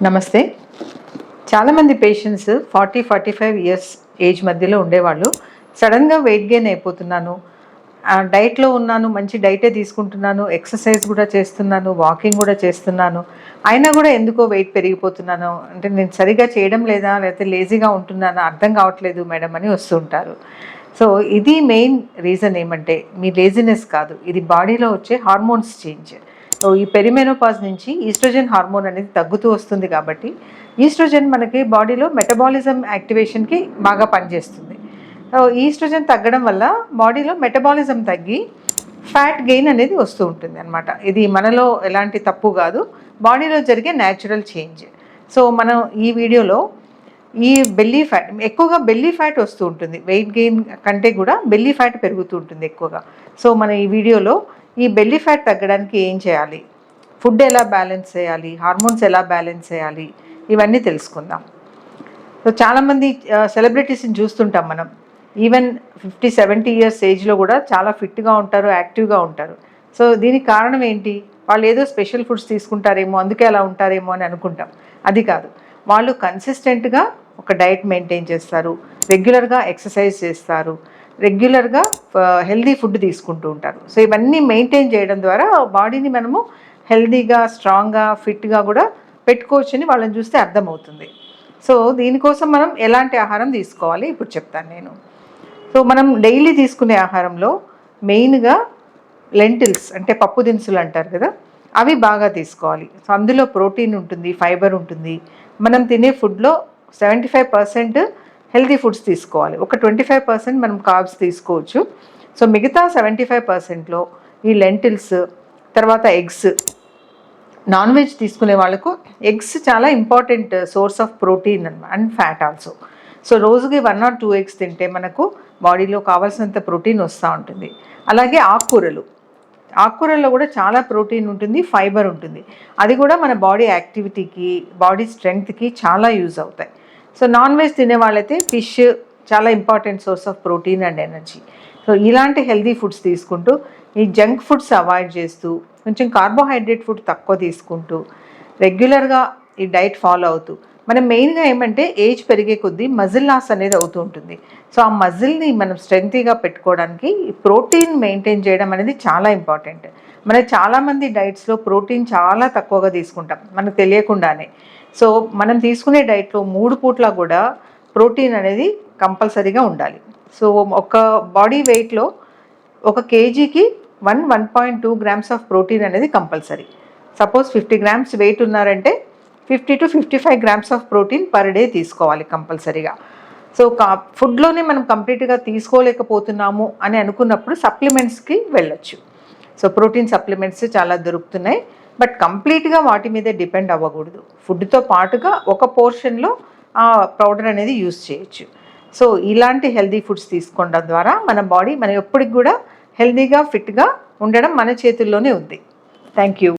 నమస్తే. చాలామంది patients 40-45 years age మధ్యలో ఉండేవాళ్ళు సడన్గా వెయిట్ గెయిన్ అయిపోతున్నాను, డైట్లో ఉన్నాను, మంచి డైటే తీసుకుంటున్నాను, ఎక్సర్సైజ్ కూడా చేస్తున్నాను, వాకింగ్ కూడా చేస్తున్నాను, అయినా కూడా ఎందుకో వెయిట్ పెరిగిపోతున్నాను, అంటే నేను సరిగా చేయడం లేదా లేకపోతే లేజీగా ఉంటున్నానా అర్థం కావట్లేదు మేడం అని వస్తుంటారు. సో ఇది మెయిన్ రీజన్ ఏమంటే మీ లేజినెస్ కాదు, ఇది బాడీలో వచ్చే హార్మోన్స్ చేంజ్. సో ఈ పెరిమెనోపాజ్ నుంచి ఈస్ట్రోజన్ హార్మోన్ అనేది తగ్గుతూ వస్తుంది కాబట్టి ఈస్ట్రోజన్ మనకి బాడీలో మెటబాలిజం యాక్టివేషన్కి బాగా పనిచేస్తుంది. సో ఈస్ట్రోజన్ తగ్గడం వల్ల బాడీలో మెటబాలిజం తగ్గి ఫ్యాట్ గెయిన్ అనేది వస్తూ ఉంటుంది అనమాట. ఇది మనలో ఎలాంటి తప్పు కాదు, బాడీలో జరిగే న్యాచురల్ చేంజ్. సో మనం ఈ వీడియోలో ఈ బెల్లీ ఫ్యాట్, ఎక్కువగా బెల్లీ ఫ్యాట్ వస్తూ ఉంటుంది, వెయిట్ గెయిన్ కంటే కూడా బెల్లీ ఫ్యాట్ పెరుగుతూ ఉంటుంది ఎక్కువగా. సో మన ఈ వీడియోలో ఈ బెల్లీ ఫ్యాట్ తగ్గడానికి ఏం చేయాలి, ఫుడ్ ఎలా బ్యాలెన్స్ చేయాలి, హార్మోన్స్ ఎలా బ్యాలెన్స్ చేయాలి, ఇవన్నీ తెలుసుకుందాం. సో చాలామంది సెలబ్రిటీస్ని చూస్తుంటాం మనం, ఈవెన్ 50-70 ఇయర్స్ ఏజ్లో కూడా చాలా ఫిట్గా ఉంటారు, యాక్టివ్గా ఉంటారు. సో దీనికి కారణం ఏంటి? వాళ్ళు ఏదో స్పెషల్ ఫుడ్స్ తీసుకుంటారేమో అందుకే అలా ఉంటారేమో అని అనుకుంటాం. అది కాదు, వాళ్ళు కన్సిస్టెంట్గా ఒక డైట్ మెయింటైన్ చేస్తారు, రెగ్యులర్గా ఎక్సర్సైజ్ చేస్తారు, రెగ్యులర్గా హెల్దీ ఫుడ్ తీసుకుంటూ ఉంటారు. సో ఇవన్నీ మెయింటైన్ చేయడం ద్వారా బాడీని మనము హెల్దీగా, స్ట్రాంగ్గా, ఫిట్గా కూడా పెట్టుకోవచ్చని వాళ్ళని చూస్తే అర్థమవుతుంది. సో దీనికోసం మనం ఎలాంటి ఆహారం తీసుకోవాలి ఇప్పుడు చెప్తాను నేను. సో మనం డైలీ తీసుకునే ఆహారంలో మెయిన్గా లెంటిల్స్ అంటే పప్పు దినుసులు అంటారు కదా, అవి బాగా తీసుకోవాలి. సో అందులో ప్రోటీన్ ఉంటుంది, ఫైబర్ ఉంటుంది. మనం తినే ఫుడ్లో 75% హెల్తీ ఫుడ్స్ తీసుకోవాలి, ఒక 25% మనం కార్బ్స్ తీసుకోవచ్చు. సో మిగతా 75%లో ఈ లెంటిల్స్, తర్వాత ఎగ్స్, నాన్ వెజ్ తీసుకునే వాళ్ళకు ఎగ్స్ చాలా important source of protein and fat also. So రోజుకి 1 or 2 ఎగ్స్ తింటే మనకు బాడీలో కావాల్సినంత ప్రోటీన్ వస్తూ ఉంటుంది. అలాగే ఆకుకూరల్లో కూడా చాలా ప్రోటీన్ ఉంటుంది, ఫైబర్ ఉంటుంది. అది కూడా మన బాడీ యాక్టివిటీకి, బాడీ స్ట్రెంగ్త్కి చాలా యూజ్ అవుతాయి. సో నాన్ వెజ్ తినే వాళ్ళైతే ఫిష్ చాలా important source of protein and energy. So ఇలాంటి హెల్దీ ఫుడ్స్ తీసుకుంటూ ఈ జంక్ ఫుడ్స్ అవాయిడ్ చేస్తూ కొంచెం కార్బోహైడ్రేట్ ఫుడ్ తక్కువ తీసుకుంటూ రెగ్యులర్గా ఈ డైట్ ఫాలో అవుతూ, మనం మెయిన్గా ఏమంటే ఏజ్ పెరిగే కొద్దీ మజిల్ లాస్ అనేది అవుతూ ఉంటుంది. సో ఆ మజిల్ని మనం స్ట్రెంగ్తీగా పెట్టుకోవడానికి ప్రోటీన్ మెయింటైన్ చేయడం అనేది చాలా ఇంపార్టెంట్. మనకి చాలామంది డైట్స్లో ప్రోటీన్ చాలా తక్కువగా తీసుకుంటాం మనకు తెలియకుండానే. సో మనం తీసుకునే డైట్లో 3 పూట్ల కూడా ప్రోటీన్ అనేది కంపల్సరీగా ఉండాలి. సో ఒక బాడీ వెయిట్లో 1 kgకి 1.2 grams ఆఫ్ ప్రోటీన్ అనేది కంపల్సరీ. సపోజ్ 50 grams వెయిట్ ఉన్నారంటే 50 to 55 grams of protein per day తీసుకోవాలి కంపల్సరీగా. సో ఫుడ్లోనే మనం కంప్లీట్గా తీసుకోలేకపోతున్నాము అని అనుకున్నప్పుడు సప్లిమెంట్స్కి వెళ్ళొచ్చు. సో ప్రోటీన్ సప్లిమెంట్స్ చాలా దొరుకుతున్నాయి, బట్ కంప్లీట్గా వాటి మీదే డిపెండ్ అవ్వకూడదు. ఫుడ్తో పాటుగా ఒక పోర్షన్లో ఆ పౌడర్ అనేది యూజ్ చేయొచ్చు. సో ఇలాంటి హెల్దీ ఫుడ్స్ తీసుకోవడం ద్వారా మన బాడీ మనం ఎప్పటికి కూడా హెల్దీగా, ఫిట్గా ఉండడం మన చేతుల్లోనే ఉంది. Thank you.